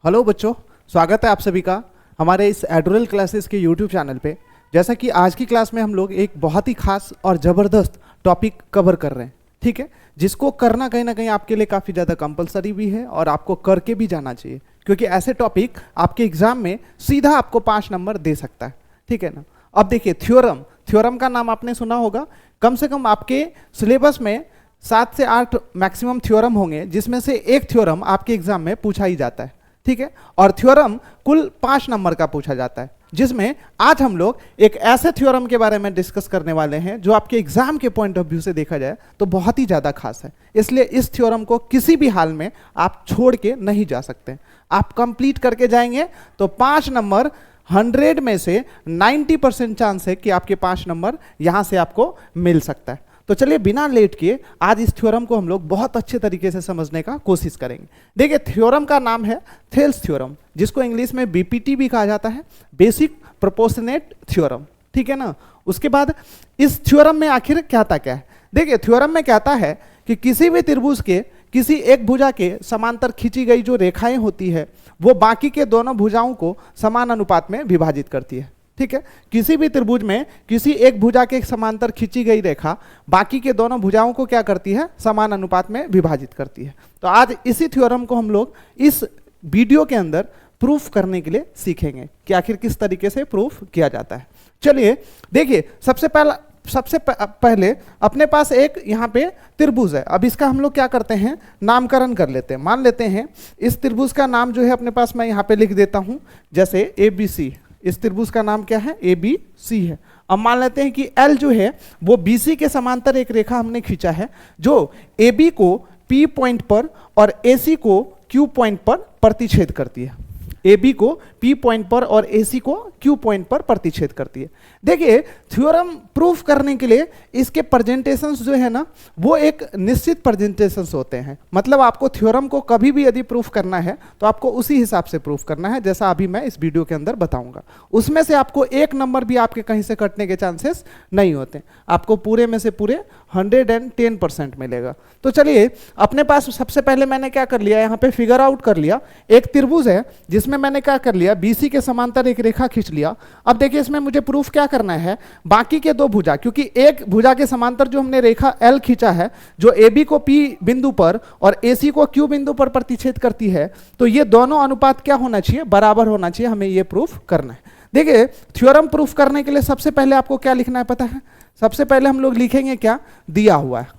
Hello बच्चों, स्वागत है आप सभी का हमारे इस एडोरल क्लासेस के यूट्यूब चैनल पे। जैसा कि आज की क्लास में हम लोग एक बहुत ही खास और ज़बरदस्त टॉपिक कवर कर रहे हैं, ठीक है, जिसको करना कहीं ना कहीं आपके लिए काफ़ी ज़्यादा कंपलसरी भी है और आपको करके भी जाना चाहिए, क्योंकि ऐसे टॉपिक आपके एग्जाम में सीधा आपको 5 नंबर दे सकता है, ठीक है ना। अब देखिए, थ्योरम थ्योरम का नाम आपने सुना होगा। कम से कम आपके सिलेबस में 7 से 8 मैक्सिमम थ्योरम होंगे, जिसमें से एक थ्योरम आपके एग्जाम में पूछा ही जाता है, ठीक है। और थ्योरम कुल 5 नंबर का पूछा जाता है, जिसमें आज हम लोग एक ऐसे थ्योरम के बारे में डिस्कस करने वाले हैं जो आपके एग्जाम के पॉइंट ऑफ व्यू से देखा जाए तो बहुत ही ज्यादा खास है। इसलिए इस थ्योरम को किसी भी हाल में आप छोड़ के नहीं जा सकते। आप कंप्लीट करके जाएंगे तो 5 नंबर 100 में से 90% चांस है कि आपके 5 नंबर यहां से आपको मिल सकता है। तो चलिए बिना लेट किए आज इस थ्योरम को हम लोग बहुत अच्छे तरीके से समझने का कोशिश करेंगे। देखिए, थ्योरम का नाम है थेल्स थ्योरम, जिसको इंग्लिश में बीपीटी भी कहा जाता है, बेसिक प्रोपोर्शनेट थ्योरम, ठीक है ना। उसके बाद इस थ्योरम में आखिर कहता क्या है? देखिए, थ्योरम में कहता है कि किसी भी त्रिभुज के किसी एक भुजा के समांतर खींची गई जो रेखाएं होती है वो बाकी के दोनों भुजाओं को समान अनुपात में विभाजित करती है, ठीक है। किसी भी त्रिभुज में किसी एक भुजा के समांतर खींची गई रेखा बाकी के दोनों भुजाओं को क्या करती है? समान अनुपात में विभाजित करती है। तो आज इसी थ्योरम को हम लोग इस वीडियो के अंदर प्रूफ करने के लिए सीखेंगे कि आखिर किस तरीके से प्रूफ किया जाता है। चलिए देखिए, सबसे पहले अपने पास एक यहाँ पे त्रिभुज है। अब इसका हम लोग क्या करते हैं? नामकरण कर लेते हैं। मान लेते हैं इस त्रिभुज का नाम जो है अपने पास मैं यहाँ पे लिख देता हूँ, जैसे ABC। इस त्रिभुज का नाम क्या है? ABC है। अब मान लेते हैं कि L जो है वो BC के समांतर एक रेखा हमने खींचा है जो AB को P पॉइंट पर और AC को Q पॉइंट पर प्रतिच्छेद करती है। AB को P पॉइंट पर और AC को Q पॉइंट पर प्रतिच्छेद करती है। देखिए, थ्योरम प्रूफ करने के लिए इसके प्रेजेंटेशंस जो है ना वो एक निश्चित प्रेजेंटेशंस होते हैं। मतलब आपको थ्योरम को कभी भी यदि प्रूफ करना है तो आपको उसी हिसाब से प्रूफ करना है, जैसा अभी मैं इस वीडियो के अंदर बताऊंगा। उसमें से आपको 1 नंबर भी आपके कहीं से कटने के चांसेस नहीं होते। आपको पूरे में से पूरे 110% मिलेगा। तो चलिए, अपने पास सबसे पहले मैंने क्या कर लिया, यहाँ पे फिगर आउट कर लिया। एक त्रिभुज है जिसमें मैंने क्या कर लिया, BC के समांतर एक रेखा खींच लिया। अब देखिए, इसमें मुझे प्रूफ क्या करना है? बाकी के दो भुजा, क्योंकि एक भुजा के समांतर जो हमने रेखा L खींचा है जो AB को P बिंदु पर और AC को Q बिंदु पर प्रतिच्छेद करती है, तो ये दोनों अनुपात क्या होना चाहिए? बराबर होना चाहिए। हमें ये प्रूफ करना है। देखिए, थ्योरम प्रूफ करने के लिए सबसे पहले आपको क्या लिखना है पता है? सबसे पहले हम लोग लिखेंगे क्या? दिया हुआ है।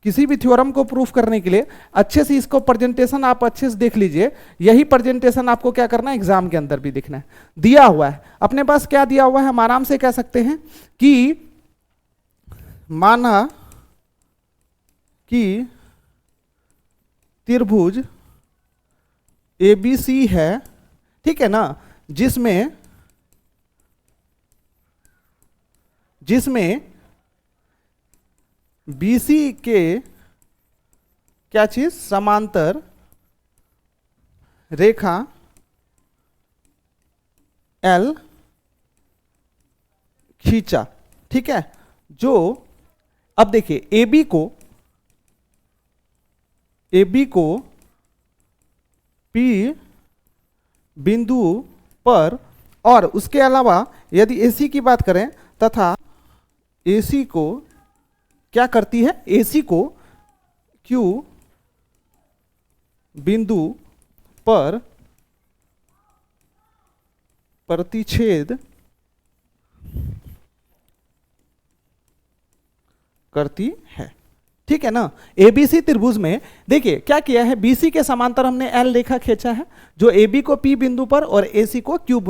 किसी भी थ्योरम को प्रूफ करने के लिए अच्छे से इसको प्रेजेंटेशन आप अच्छे से देख लीजिए। यही प्रेजेंटेशन आपको क्या करना है? एग्जाम के अंदर भी दिखना है। दिया हुआ है, अपने पास क्या दिया हुआ है? हम आराम से कह सकते हैं कि माना कि त्रिभुज ABC है, ठीक है ना, जिसमें BC के क्या चीज? समांतर रेखा L खींचा, ठीक है। जो अब देखिए, AB को P बिंदु पर और उसके अलावा यदि AC की बात करें तथा AC को क्या करती है? AC को Q बिंदु पर प्रतिच्छेद करती है, ठीक है ना। ABC त्रिभुज में देखिए क्या किया है, BC के समांतर हमने L रेखा खींचा है जो AB को P बिंदु पर और AC को Q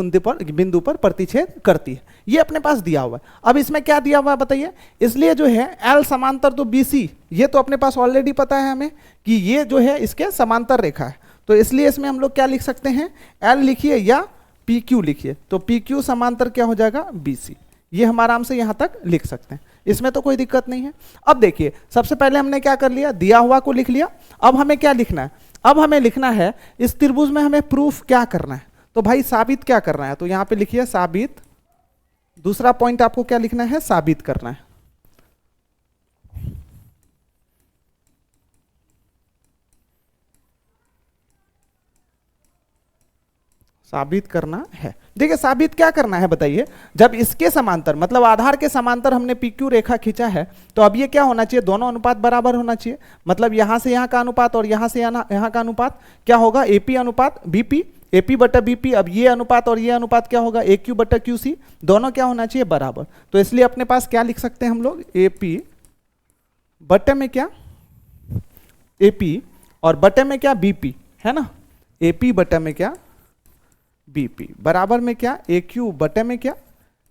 बिंदु पर प्रतिच्छेद करती है। ये अपने पास दिया हुआ है। अब इसमें क्या दिया हुआ है बताइए? इसलिए जो है L समांतर तो BC, ये तो अपने पास ऑलरेडी पता है हमें कि ये जो है इसके समांतर रेखा है। तो इसलिए इसमें हम लोग क्या लिख सकते हैं? L लिखिए या PQ लिखिए। तो PQ समांतर क्या हो जाएगा? BC। ये हम आराम से यहां तक लिख सकते हैं, इसमें तो कोई दिक्कत नहीं है। अब देखिए, सबसे पहले हमने क्या कर लिया? दिया हुआ को लिख लिया। अब हमें क्या लिखना है? अब हमें लिखना है इस त्रिभुज में हमें प्रूफ क्या करना है। तो भाई साबित क्या करना है? तो यहां पे लिखिए साबित। दूसरा पॉइंट आपको क्या लिखना है? साबित करना है। साबित करना है। देखिए साबित क्या करना है बताइए, जब इसके समांतर मतलब आधार के समांतर हमने PQ रेखा खींचा है तो अब ये क्या होना चाहिए, दोनों अनुपात बराबर होना चाहिए। मतलब यहां से यहां का अनुपात और यहां से यहां का अनुपात क्या होगा, AP अनुपात BP, AP बटा BP। अब ये अनुपात और ये अनुपात क्या होगा, AQ बटा QC, दोनों क्या होना चाहिए, बराबर। तो इसलिए अपने पास क्या लिख सकते हैं हम लोग, AP बटे में क्या, AP और बटे में क्या, BP, है ना। AP बटे में क्या, BP बराबर में क्या, AQ बटे में क्या,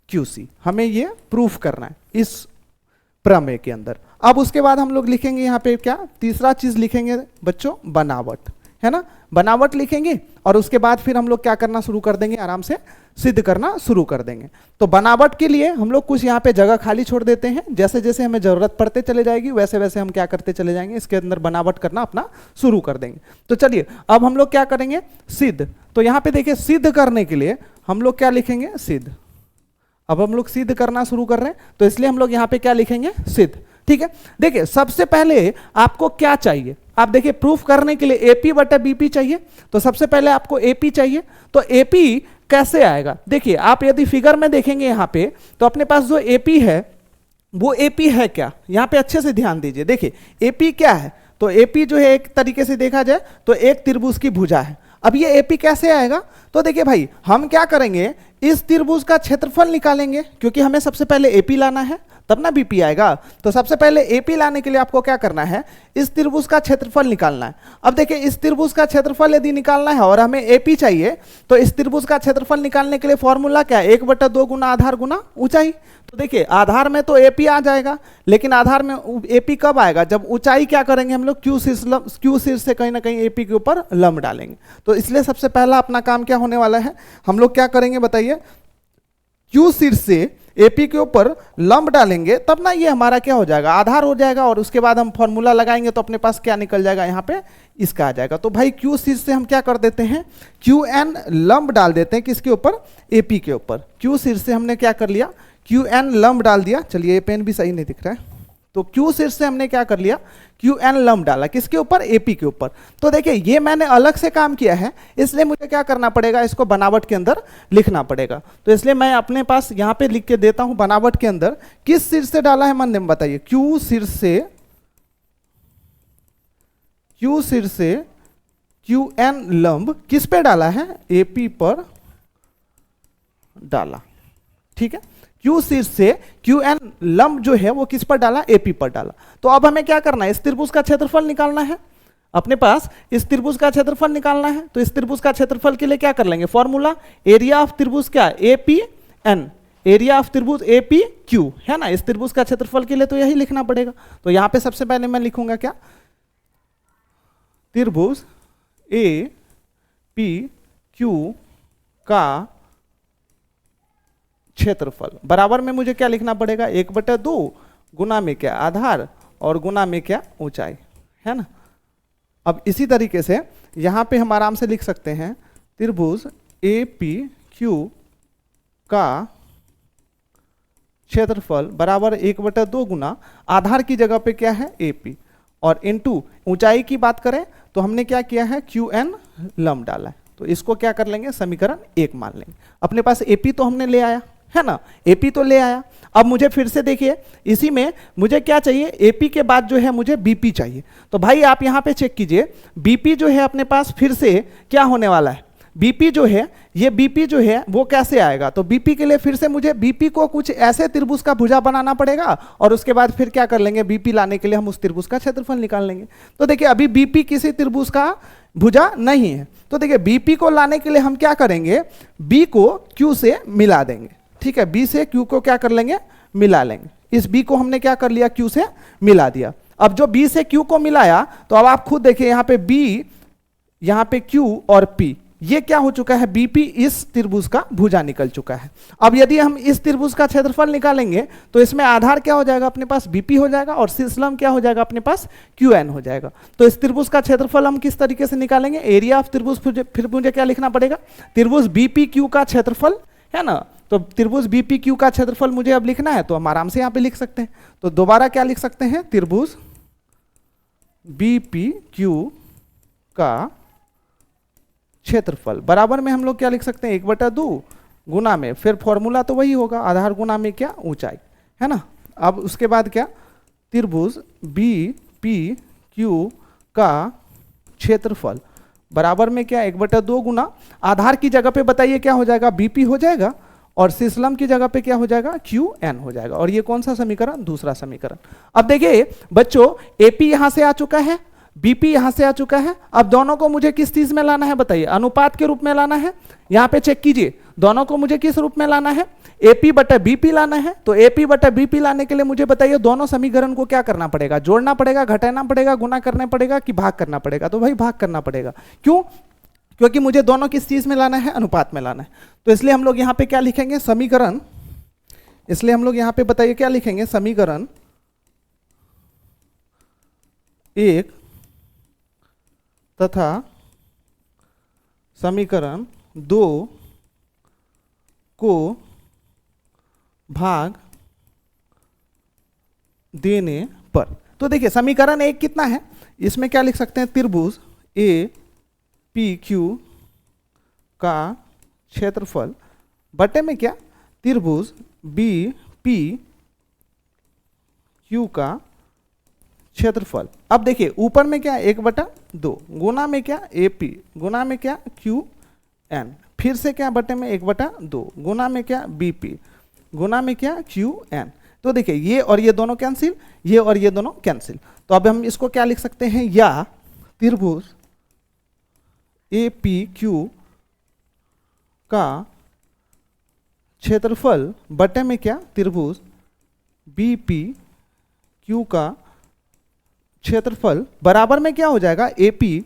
QC। हमें ये प्रूफ करना है इस प्रमेय के अंदर। अब उसके बाद हम लोग लिखेंगे यहाँ पे क्या, तीसरा चीज लिखेंगे बच्चों, बनावट, है ना। बनावट लिखेंगे और उसके बाद फिर हम लोग क्या करना शुरू कर देंगे, आराम से सिद्ध करना शुरू कर देंगे। तो बनावट के लिए हम लोग कुछ यहाँ पे जगह खाली छोड़ देते हैं, जैसे जैसे हमें जरूरत पड़ते चले जाएगी वैसे वैसे हम क्या करते चले जाएंगे, इसके अंदर बनावट करना अपना शुरू कर देंगे। तो चलिए अब हम लोग क्या करेंगे, सिद्ध। तो यहाँ पे देखिए सिद्ध करने के लिए हम लोग क्या लिखेंगे, सिद्ध। अब हम लोग सिद्ध करना शुरू कर रहे हैं तो इसलिए हम लोग यहाँ पे क्या लिखेंगे, सिद्ध। ठीक है, देखिए सबसे पहले आपको क्या चाहिए, आप देखिए प्रूफ करने के लिए AP बटा BP चाहिए। तो सबसे पहले आपको AP चाहिए। तो AP कैसे आएगा, देखिए आप यदि फिगर में देखेंगे यहाँ पे तो अपने पास जो AP है वो AP है क्या, यहाँ पे अच्छे से ध्यान दीजिए। देखिए AP क्या है, तो AP जो है एक तरीके से देखा जाए तो एक त्रिभुज की भुजा है। अब ये AP कैसे आएगा, तो देखिए भाई हम क्या करेंगे, इस त्रिभुज का क्षेत्रफल निकालेंगे, क्योंकि हमें सबसे पहले AP लाना है तब ना BP आएगा। तो सबसे पहले AP लाने के लिए आपको क्या करना है, इस त्रिभुज का क्षेत्रफल निकालना है। अब देखिए इस त्रिभुज का क्षेत्रफल यदि निकालना है और हमें AP चाहिए तो इस त्रिभुज का क्षेत्रफल निकालने के लिए फॉर्मूला क्या है, 1/2 गुना आधार गुना ऊंचाई। तो देखिए आधार में तो AP आ जाएगा, लेकिन आधार में AP कब आएगा, जब ऊंचाई क्या करेंगे हम लोग, Q शीर्ष से कहीं ना कहीं AP के ऊपर लंब डालेंगे। तो इसलिए सबसे पहला अपना काम क्या होने वाला है, हम लोग क्या करेंगे बताइए, Q शीर्ष से AP के ऊपर लंब डालेंगे तब ना ये हमारा क्या हो जाएगा, आधार हो जाएगा। और उसके बाद हम फॉर्मूला लगाएंगे तो अपने पास क्या निकल जाएगा, यहाँ पे इसका आ जाएगा। तो भाई Q शीर्ष से हम क्या कर देते हैं, QN लंब डाल देते हैं किसके ऊपर, AP के ऊपर। Q शीर्ष से हमने क्या कर लिया, QN लंब डाल दिया। चलिए ये पेन भी सही नहीं दिख रहा है, तो Q शीर्ष से हमने क्या कर लिया, QN लंब डाला किसके ऊपर, AP के ऊपर। तो देखिए ये मैंने अलग से काम किया है, इसलिए मुझे क्या करना पड़ेगा, इसको बनावट के अंदर लिखना पड़ेगा। तो इसलिए मैं अपने पास यहाँ पे लिख के देता हूं, बनावट के अंदर किस शीर्ष से डाला है मन में बताइए, Q शीर्ष से QN लंब किस पे डाला है, AP पर डाला। ठीक है, Q शीर्ष से QN लंब जो है वो किस पर डाला, AP पर डाला। तो अब हमें क्या करना है, इस त्रिभुज का क्षेत्रफल निकालना है। अपने पास इस त्रिभुज का क्षेत्रफल निकालना है, तो इस त्रिभुज का क्षेत्रफल के लिए क्या कर लेंगे, फॉर्मूला एरिया ऑफ त्रिभुज क्या है, APN, एरिया ऑफ त्रिभुज APQ, है ना। इस त्रिभुज का क्षेत्रफल के लिए तो यही लिखना पड़ेगा। तो यहां पे सबसे पहले मैं लिखूंगा क्या, त्रिभुज APQ का क्षेत्रफल बराबर में मुझे क्या लिखना पड़ेगा, 1/2 गुना में क्या, आधार और गुना में क्या, ऊंचाई, है ना। अब इसी तरीके से यहां पे हम आराम से लिख सकते हैं, त्रिभुज APQ का क्षेत्रफल बराबर 1/2 गुना आधार की जगह पे क्या है, AP, और इनटू ऊंचाई की बात करें तो हमने क्या किया है, QN लंब डाला है। तो इसको क्या कर लेंगे, समीकरण 1 मान लेंगे। अपने पास AP तो हमने ले आया, है ना, AP तो ले आया। अब मुझे फिर से देखिए इसी में मुझे क्या चाहिए, AP के बाद जो है मुझे BP चाहिए। तो भाई आप यहां पे चेक कीजिए, BP जो है अपने पास फिर से क्या होने वाला है, BP जो है, ये BP जो है वो कैसे आएगा, तो BP के लिए फिर से मुझे BP को कुछ ऐसे त्रिभुज का भुजा बनाना पड़ेगा और उसके बाद फिर क्या कर लेंगे, BP लाने के लिए हम उस त्रिभुज का क्षेत्रफल निकाल लेंगे। तो देखिए अभी BP किसी त्रिभुज का भुजा नहीं है, तो देखिए BP को लाने के लिए हम क्या करेंगे, B को Q से मिला देंगे। ठीक है, B से Q को क्या कर लेंगे, मिला लेंगे। इस B को हमने क्या कर लिया, Q से मिला दिया। अब जो B से Q को मिलाया तो अब आप खुद देखिए यहाँ पे B, यहाँ पे Q और P, ये क्या हो चुका है, BP इस त्रिभुज का भुजा निकल चुका है। अब यदि हम इस त्रिभुज का क्षेत्रफल निकालेंगे तो इसमें आधार क्या हो जाएगा, अपने पास BP हो जाएगा और शीर्ष लंब क्या हो जाएगा, अपने पास QN हो जाएगा। तो इस त्रिभुज का क्षेत्रफल हम किस तरीके से निकालेंगे, एरिया ऑफ त्रिभुज, फिर मुझे क्या लिखना पड़ेगा, त्रिभुज BPQ का क्षेत्रफल, है ना। तो त्रिभुज BPQ का क्षेत्रफल मुझे अब लिखना है तो हम आराम से यहाँ पे लिख सकते हैं। तो दोबारा क्या लिख सकते हैं, त्रिभुज BPQ का क्षेत्रफल बराबर में हम लोग क्या लिख सकते हैं, 1/2 गुना में, फिर फॉर्मूला तो वही होगा, आधार गुना में क्या, ऊंचाई, है ना। अब उसके बाद क्या, त्रिभुज बी पी क्यू का क्षेत्रफल बराबर में क्या, 1/2 गुना आधार की जगह पे बताइए क्या हो जाएगा, बीपी हो जाएगा, और सिस्लम की जगह पे क्या हो जाएगा, क्यू एन हो जाएगा। और ये कौन सा समीकरण, दूसरा समीकरण। अब देखिए बच्चों, एपी यहां से आ चुका है, बीपी यहां से आ चुका है, अब दोनों को मुझे किस चीज में लाना है बताइए, अनुपात के रूप में लाना है। यहां पे चेक कीजिए, दोनों को मुझे किस रूप में लाना है, एपी बटा बीपी लाना है। तो एपी बटा बीपी लाने के लिए मुझे बताइए दोनों समीकरण को क्या करना पड़ेगा, जोड़ना पड़ेगा, घटाना पड़ेगा, गुना करना पड़ेगा कि भाग करना पड़ेगा। तो भाई भाग करना पड़ेगा, क्यों, क्योंकि मुझे दोनों किस चीज में लाना है, अनुपात में लाना है। तो इसलिए हम लोग यहां पे क्या लिखेंगे, समीकरण, इसलिए हम लोग यहां पे बताइए क्या लिखेंगे, समीकरण 1 तथा समीकरण 2 को भाग देने पर। तो देखिए समीकरण 1 कितना है, इसमें क्या लिख सकते हैं, त्रिभुज ए पी क्यू का क्षेत्रफल बटे में क्या, त्रिभुज बी पी क्यू का क्षेत्रफल। अब देखिए ऊपर में क्या, 1/2 गुना में क्या, एपी गुना में क्या, क्यू एन, फिर से क्या बटे में 1/2 गुना में क्या, बीपी गुना में क्या, क्यू एन। तो देखिए ये और ये दोनों कैंसिल, ये और ये दोनों कैंसिल। तो अब हम इसको क्या लिख सकते हैं, या त्रिभुज ए पी क्यू का क्षेत्रफल बटे में क्या, त्रिभुज बी पी क्यू का क्षेत्रफल बराबर में क्या हो जाएगा, एपी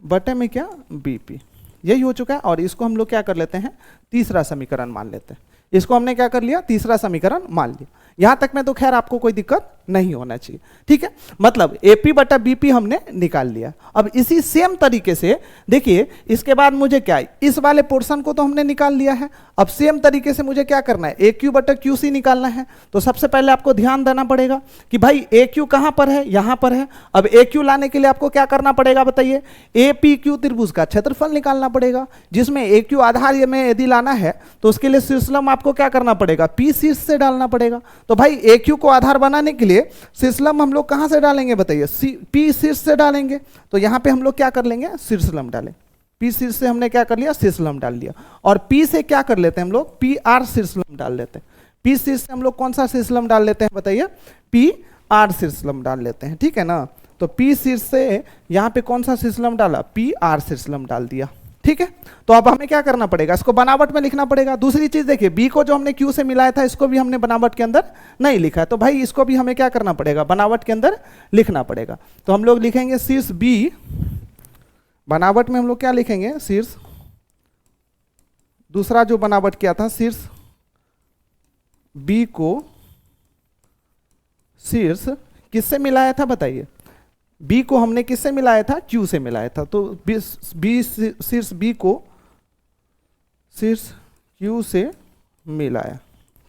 बटे में क्या, बीपी। यही हो चुका है। और इसको हम लोग क्या कर लेते हैं, तीसरा समीकरण मान लेते हैं। इसको हमने क्या कर लिया, तीसरा समीकरण मान लिया। यहां तक में तो खैर आपको कोई दिक्कत नहीं होना चाहिए, ठीक है। मतलब एपी बटा बीपी हमने निकाल लिया। अब इसी सेम तरीके से देखिए, इसके बाद मुझे क्या है, इस वाले पोर्शन को तो हमने निकाल लिया है। अब सेम तरीके से मुझे क्या करना है, ए क्यू बटा क्यू सी निकालना है। तो सबसे पहले आपको ध्यान देना पड़ेगा कि भाई ए क्यू कहां पर है, यहां पर है। अब ए क्यू लाने के लिए आपको क्या करना पड़ेगा बताइए, ए पी क्यू त्रिभुज का क्षेत्रफल निकालना पड़ेगा, जिसमें ए क्यू आधार में यदि लाना है तो उसके लिए शीर्षलम आपको क्या करना पड़ेगा, पी शीर्ष से डालना पड़ेगा। तो भाई ए क्यू को आधार बनाने के लिए शीर्षलम हम लोग कहां से डालेंगे बताइए, पी शीर्ष से डालेंगे। तो यहां पे हम लोग क्या कर लेंगे, शीर्षलम डालें। पी शीर्ष से हमने क्या कर लिया, शीर्षलम डाल लिया। और पी से क्या कर लेते हैं हम लोग, पी आर शीर्षलम डाल लेते हैं। पी शीर्ष से हम लोग कौन सा शीर्षलम डाल लेते हैं बताइए, पी आर शीर्षलम डाल लेते हैं, ठीक है ना। तो पी शीर्ष से यहां पे कौन सा शीर्षलम डाला, पी आर शीर्षलम डाल दिया, ठीक है। तो अब हमें क्या करना पड़ेगा, इसको बनावट में लिखना पड़ेगा। दूसरी चीज देखिए, बी को जो हमने क्यू से मिलाया था इसको भी हमने बनावट के अंदर नहीं लिखा है। तो भाई इसको भी हमें क्या करना पड़ेगा, बनावट के अंदर लिखना पड़ेगा। तो हम लोग लिखेंगे शीर्ष बी, बनावट में हम लोग क्या लिखेंगे, शीर्ष, दूसरा जो बनावट किया था शीर्ष बी को शीर्ष किससे मिलाया था बताइए, बी को हमने किससे मिलाया था, क्यू से मिलाया था। तो बी शीर्ष बी को शीर्ष क्यू से मिलाया,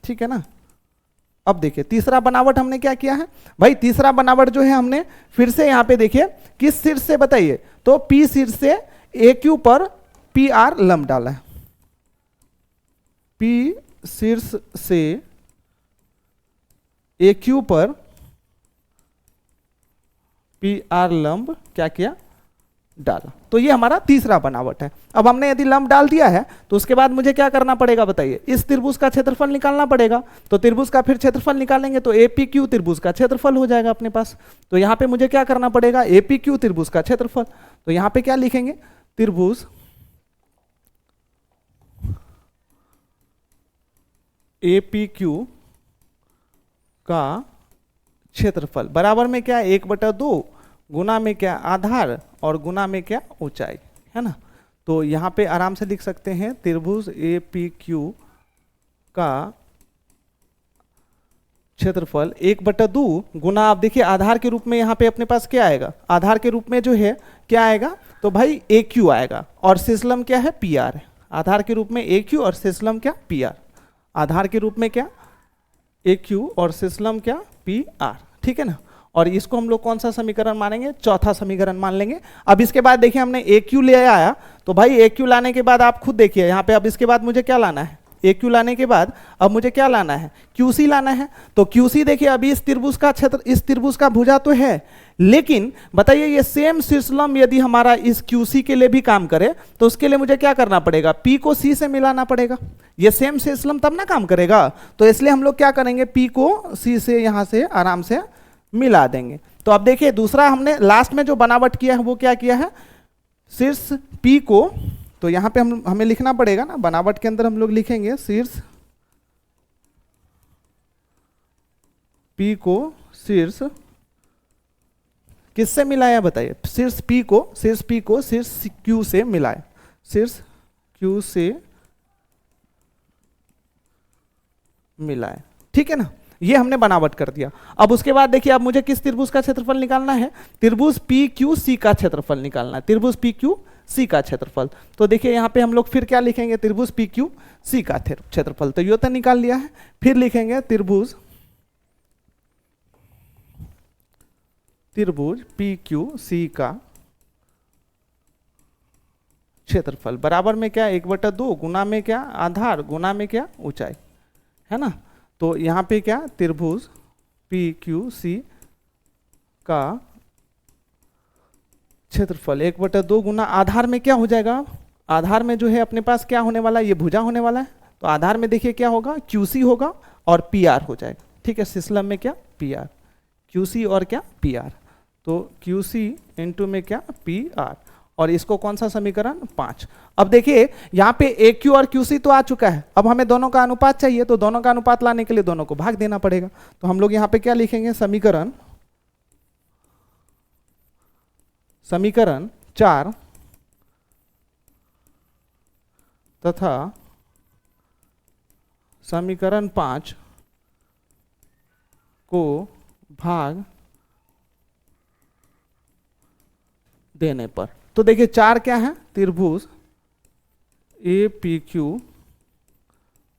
ठीक है ना। अब देखिए तीसरा बनावट हमने क्या किया है भाई, तीसरा बनावट जो है हमने फिर से यहां पे देखिए किस शीर्ष से बताइए, तो पी शीर्ष से ए क्यू पर पी आर लंब डाला है। पी शीर्ष से ए क्यू पर पी आर लंब क्या किया, डाला। तो ये हमारा तीसरा बनावट है। अब हमने यदि लंब डाल दिया है तो उसके बाद मुझे क्या करना पड़ेगा बताइए, इस त्रिभुज का क्षेत्रफल निकालना पड़ेगा। तो त्रिभुज का फिर क्षेत्रफल निकालेंगे तो ए पी क्यू त्रिभुज का क्षेत्रफल हो जाएगा अपने पास। तो यहां पे मुझे क्या करना पड़ेगा, ए पी क्यू त्रिभुज का क्षेत्रफल। तो यहां पे क्या लिखेंगे, त्रिभुज ए पी क्यू का क्षेत्रफल बराबर में क्या, 1/2 गुना में क्या, आधार, और गुना में क्या, ऊंचाई, है ना। तो यहां पे आराम से लिख सकते हैं त्रिभुज ए पी क्यू का क्षेत्रफल 1/2 गुना, आप देखिए आधार के रूप में यहां पे अपने पास क्या आएगा, आधार के रूप में जो है क्या आएगा, तो भाई ए क्यू आएगा, और शीर्षलम क्या है, पी आर है। आधार के रूप में ए क्यू और शीर्षलम क्या, पी आर। आधार के रूप में क्या, ए क्यू और शीर्षलम क्या, पी आर, ठीक है ना। और इसको हम लोग कौन सा समीकरण मानेंगे, चौथा समीकरण मान लेंगे। अब इसके बाद देखिए हमने ए क्यू ले आया, तो भाई ए क्यू लाने के बाद आप खुद देखिए यहाँ पे, अब इसके बाद मुझे क्या लाना है, ए क्यू लाने के बाद अब मुझे क्या लाना है, क्यू सी लाना है। तो क्यू सी देखिए अभी इस त्रिभुज का क्षेत्र, इस त्रिभुज का भुजा तो है, लेकिन बताइए ये सेम शीर्षलंब यदि हमारा इस क्यू सी के लिए भी काम करे तो उसके लिए मुझे क्या करना पड़ेगा, पी को सी से मिलाना पड़ेगा। ये सेम शीर्षलंब तब ना काम करेगा, तो इसलिए हम लोग क्या करेंगे, पी को सी से यहां से आराम से मिला देंगे। तो अब देखिए दूसरा हमने लास्ट में जो बनावट किया है वो क्या किया है, शीर्ष पी को, तो यहां पे हमें लिखना पड़ेगा ना, बनावट के अंदर हम लोग लिखेंगे शीर्ष पी को शीर्ष किससे मिलाया बताइए, शीर्ष पी को शीर्ष क्यू से मिलाए, शीर्ष क्यू से मिलाए, ठीक है ना, ये हमने बनावट कर दिया। अब उसके बाद देखिए अब मुझे किस त्रिभुज का क्षेत्रफल निकालना है, त्रिभुज पी क्यू सी का क्षेत्रफल निकालना है, त्रिभुज पी क्यू सी का क्षेत्रफल। तो देखिए यहाँ पे हम लोग फिर क्या लिखेंगे, त्रिभुज पी क्यू सी का क्षेत्रफल, तो ये तो निकाल लिया है। फिर लिखेंगे त्रिभुज पी क्यू सी का क्षेत्रफल बराबर में क्या, 1/2 गुना में क्या, आधार गुना में क्या, ऊंचाई, है ना। तो यहाँ पे क्या, त्रिभुज पी क्यू सी का क्षेत्रफल 1/2 गुना आधार में क्या हो जाएगा, आधार में जो है अपने पास क्या होने वाला है, ये भुजा होने वाला है, तो आधार में देखिए क्या होगा, क्यूसी होगा और पी आर हो जाएगा, ठीक है, शीर्षलंब में क्या, पी आर, क्यूसी और क्या, पी आर, तो क्यूसी इंटू में क्या, पी आर, और इसको कौन सा समीकरण, 5। अब देखिए यहाँ पे ए क्यू और क्यू सी तो आ चुका है, अब हमें दोनों का अनुपात चाहिए, तो दोनों का अनुपात लाने के लिए दोनों को भाग देना पड़ेगा। तो हम लोग यहाँ पे क्या लिखेंगे, समीकरण 4 तथा समीकरण 5 को भाग देने पर, तो देखिए 4 क्या है, त्रिभुज ए पी क्यू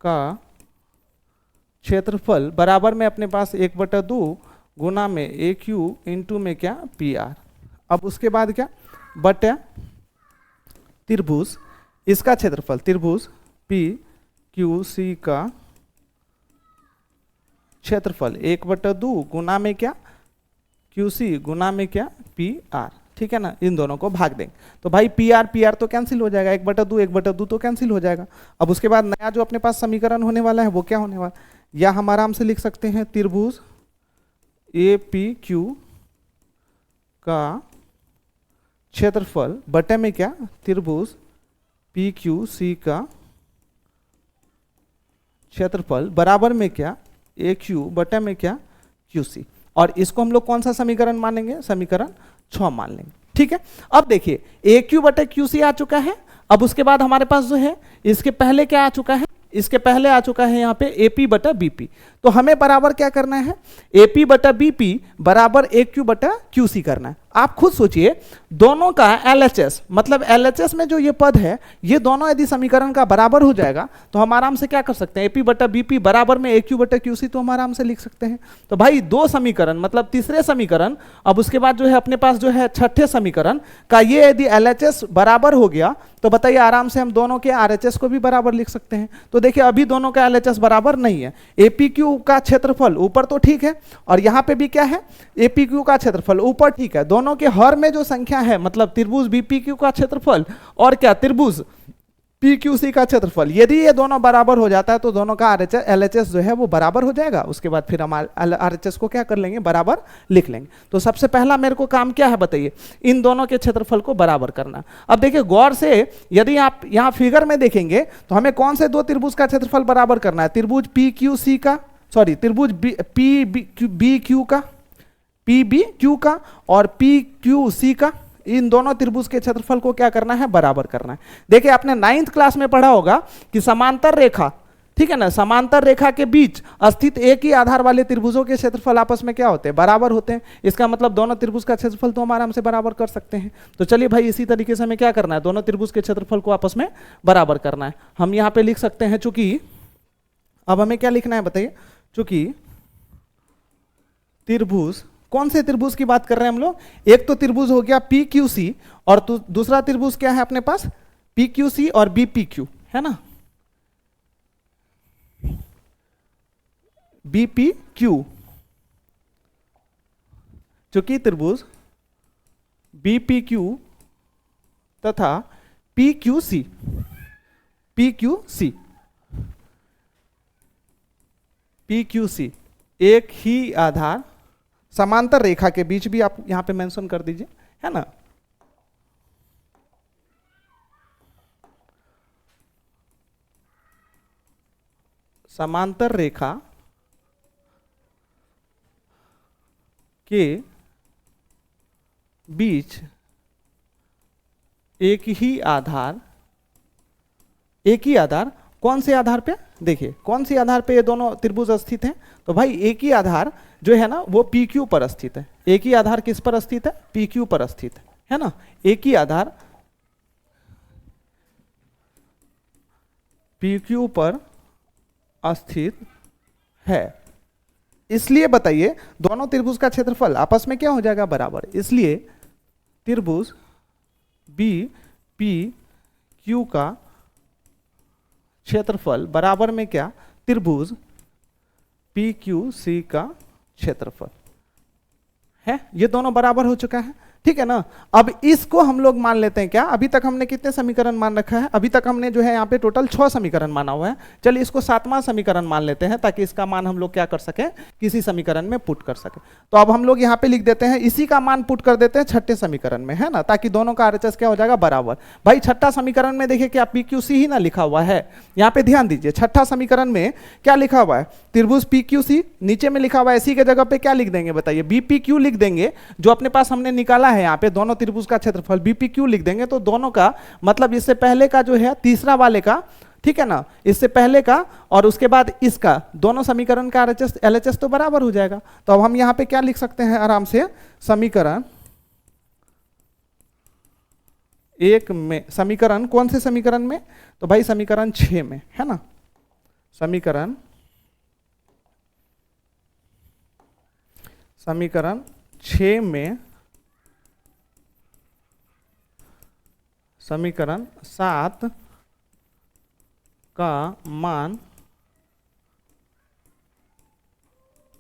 का क्षेत्रफल बराबर में अपने पास 1/2 गुना में ए क्यू इंटू में क्या, पी आर। अब उसके बाद क्या, बटे त्रिभुज इसका क्षेत्रफल, त्रिभुज पी क्यू सी का क्षेत्रफल 1/2 गुना में क्या, क्यू सी गुना में क्या, पी आर, ठीक है ना, इन दोनों को भाग देंगे। तो भाई पी आर तो कैंसिल हो जाएगा, 1/2 तो कैंसिल हो जाएगा। अब उसके बाद नया जो अपने पास समीकरण होने वाला है वो क्या होने वाला, या हम आराम से लिख सकते हैं त्रिभुज ए पी क्यू का क्षेत्रफल बटे में क्या, त्रिभुज पी क्यू सी का क्षेत्रफल बराबर में क्या, ए क्यू बटे में क्या, क्यू सी, और इसको हम लोग कौन सा समीकरण मानेंगे, समीकरण 6 मान लेंगे, ठीक है। अब देखिए ए क्यू बटे क्यू सी आ चुका है। अब उसके बाद हमारे पास जो है इसके पहले क्या आ चुका है, इसके पहले आ चुका है यहाँ पे एपी बटा बीपी। तो हमें बराबर क्या करना है, एपी बटा बीपी बराबर ए क्यू बटा क्यू सी करना है। आप खुद सोचिए, दोनों का एलएचएस, मतलब एलएचएस में जो ये पद है, ये दोनों यदि समीकरण का बराबर हो जाएगा तो हम आराम से क्या कर सकते हैं, एपी बटा बीपी बराबर में ए क्यू बटा क्यू सी, तो हम आराम से लिख सकते हैं। तो भाई 2 समीकरण मतलब तीसरे समीकरण, अब उसके बाद जो है अपने पास जो है छठे समीकरण का ये यदि एलएचएस बराबर हो गया तो बताइए आराम से हम दोनों के आरएचएस को भी बराबर लिख सकते हैं। तो देखिए अभी दोनों का एलएचएस बराबर नहीं है, एपी क्यू का क्षेत्रफल ऊपर तो ठीक है और यहाँ पे भी क्या है, एपी क्यू का क्षेत्रफल ऊपर ठीक है, दोनों के हर में जो संख्या है मतलब त्रिभुज बीपी क्यू का क्षेत्रफल और क्या त्रिभुज पी क्यू सी का क्षेत्रफल, यदि ये दोनों बराबर हो जाता है तो दोनों का एलएचएस जो है वो बराबर हो जाएगा। उसके बाद फिर हम आरएचएस को क्या कर लेंगे, बराबर लिख लेंगे। तो सबसे पहला मेरे को काम क्या है बताइए, इन दोनों के क्षेत्रफल को बराबर करना। अब देखिए गौर से, यदि आप यहाँ फिगर में देखेंगे तो हमें कौन से 2 त्रिभुज का क्षेत्रफल बराबर करना है, त्रिभुज पी क्यू सी का, सॉरी त्रिभुज पी बी क्यू का, पी बी क्यू का और पी क्यू सी का, इन दोनों त्रिभुज के क्षेत्रफल को क्या करना है, बराबर करना है। देखिए आपने 9th क्लास में पढ़ा होगा कि समांतर रेखा, ठीक है ना, समांतर रेखा के बीच स्थित एक ही आधार वाले त्रिभुजों के क्षेत्रफल आपस में क्या होते हैं, बराबर होते हैं। इसका मतलब दोनों त्रिभुज का क्षेत्रफल तो हम आराम से बराबर कर सकते हैं। तो चलिए भाई इसी तरीके से हमें क्या करना है, दोनों त्रिभुज के क्षेत्रफल को आपस में बराबर करना है। हम यहाँ पे लिख सकते हैं, चूंकि अब हमें क्या लिखना है बताइए, चूंकि त्रिभुज, कौन से त्रिभुज की बात कर रहे हैं हम लोग, एक तो त्रिभुज हो गया पी क्यू सी और दूसरा त्रिभुज क्या है अपने पास, PQC और BPQ, है ना, BPQ, चूंकि त्रिभुज BPQ तथा PQC एक ही आधार समांतर रेखा के बीच भी आप यहां पे मेंशन कर दीजिए, है ना, समांतर रेखा के बीच एक ही आधार कौन से आधार पे, देखिए कौन सी आधार पे ये दोनों त्रिभुज स्थित हैं, तो भाई एक ही आधार जो है ना वो PQ पर स्थित है। एक ही आधार किस पर स्थित है, PQ पर स्थित है ना, एक ही आधार PQ पर स्थित है। इसलिए बताइए दोनों त्रिभुज का क्षेत्रफल आपस में क्या हो जाएगा, बराबर। इसलिए त्रिभुज BPQ का क्षेत्रफल बराबर में क्या, त्रिभुज PQC का क्षेत्रफल है। ये दोनों बराबर हो चुका है, ठीक है ना। अब इसको हम लोग मान लेते हैं क्या, अभी तक हमने कितने समीकरण मान रखा है, अभी तक हमने जो है यहाँ पे टोटल 6 समीकरण माना हुआ है। चलिए इसको 7वां समीकरण मान लेते हैं ताकि इसका मान हम लोग क्या कर सके, किसी समीकरण में पुट कर सके। तो अब हम लोग यहाँ पे लिख देते हैं, इसी का मान पुट कर देते हैं छठे समीकरण में, है ना, ताकि दोनों का RHS क्या हो जाएगा, बराबर। भाई छठा समीकरण में देखिए क्या PQC ही ना लिखा हुआ है, यहाँ पे ध्यान दीजिए, छठा समीकरण में क्या लिखा हुआ है, त्रिभुज PQC, नीचे में लिखा हुआ है इसी के जगह पे क्या लिख देंगे बताइए, BPQ लिख देंगे। जो अपने पास हमने निकाला है यहाँ पे दोनों त्रिभुज का क्षेत्रफल BPQ लिख देंगे, तो दोनों का मतलब इससे पहले का जो है तीसरा वाले का, ठीक है ना, इससे पहले का और उसके बाद इसका, दोनों समीकरण का RHS LHS तो बराबर हो जाएगा। तो अब हम यहां पे क्या लिख सकते हैं आराम से, समीकरण एक में, समीकरण कौन से समीकरण में, तो भाई समीकरण 6 में, है ना, समीकरण 6 में समीकरण 7 का मान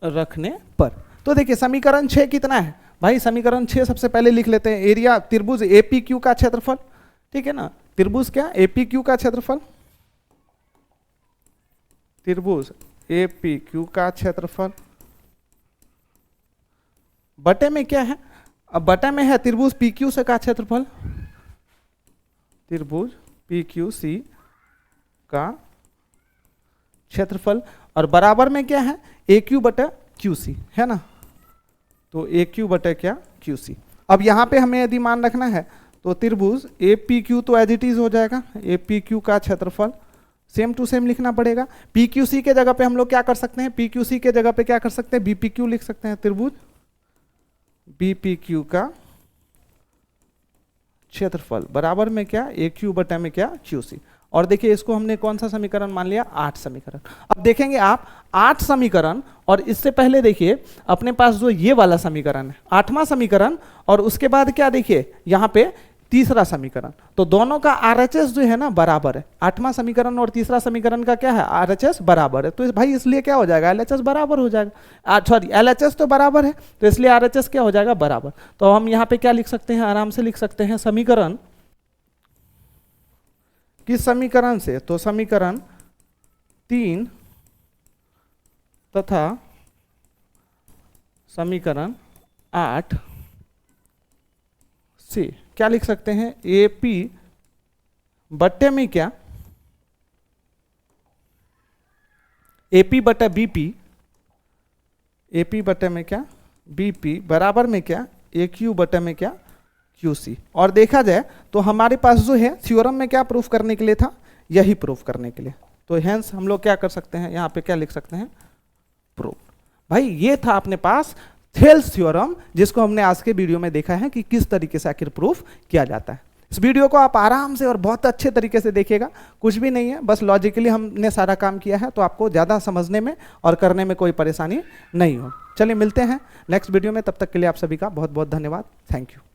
रखने पर। तो देखिए समीकरण 6 कितना है भाई, समीकरण 6 सबसे पहले लिख लेते हैं, एरिया त्रिभुज APQ का क्षेत्रफल, ठीक है ना, त्रिभुज क्या APQ का क्षेत्रफल, त्रिभुज APQ का क्षेत्रफल बटे में क्या है, अब बटे में है त्रिभुज PQC का क्षेत्रफल, त्रिभुज PQC का क्षेत्रफल, और बराबर में क्या है AQ बटा QC, है ना, तो AQ बटा क्या QC। अब यहां पे हमें यदि मान रखना है तो त्रिभुज APQ तो एज इट इज हो जाएगा, APQ का क्षेत्रफल सेम टू सेम लिखना पड़ेगा। PQC के जगह पे हम लोग क्या कर सकते हैं, PQC के जगह पे क्या कर सकते हैं, BPQ लिख सकते हैं, त्रिभुज BPQ का क्षेत्रफल बराबर में क्या AQ बटा में क्या QC। और देखिए इसको हमने कौन सा समीकरण मान लिया, 8 समीकरण। अब देखेंगे आप 8 समीकरण, और इससे पहले देखिए अपने पास जो ये वाला समीकरण है 8वां समीकरण, और उसके बाद क्या देखिए यहाँ पे तीसरा समीकरण, तो दोनों का RHS जो है ना बराबर है। 8वां समीकरण और तीसरा समीकरण का क्या है, RHS बराबर है, तो भाई इसलिए क्या हो जाएगा, LHS बराबर हो जाएगा, सॉरी LHS तो बराबर है, तो इसलिए RHS क्या हो जाएगा, बराबर। तो हम यहाँ पे क्या लिख सकते हैं, आराम से लिख सकते हैं समीकरण, किस समीकरण से, तो समीकरण 3 तथा समीकरण 8 से क्या लिख सकते हैं, AP बट्टे में क्या, AP बटा BP, AP बटे में क्या BP बराबर में क्या AQ बटे में क्या QC। और देखा जाए तो हमारे पास जो है थ्योरम में क्या प्रूफ करने के लिए था, यही प्रूफ करने के लिए, तो हेंस हम लोग क्या कर सकते हैं, यहाँ पे क्या लिख सकते हैं, प्रूफ। भाई ये था अपने पास थेल्स थ्योरम, जिसको हमने आज के वीडियो में देखा है कि किस तरीके से आखिर प्रूफ किया जाता है। इस वीडियो को आप आराम से और बहुत अच्छे तरीके से देखिएगा, कुछ भी नहीं है, बस लॉजिकली हमने सारा काम किया है, तो आपको ज़्यादा समझने में और करने में कोई परेशानी नहीं हो। चलिए मिलते हैं नेक्स्ट वीडियो में, तब तक के लिए आप सभी का बहुत बहुत धन्यवाद, थैंक यू।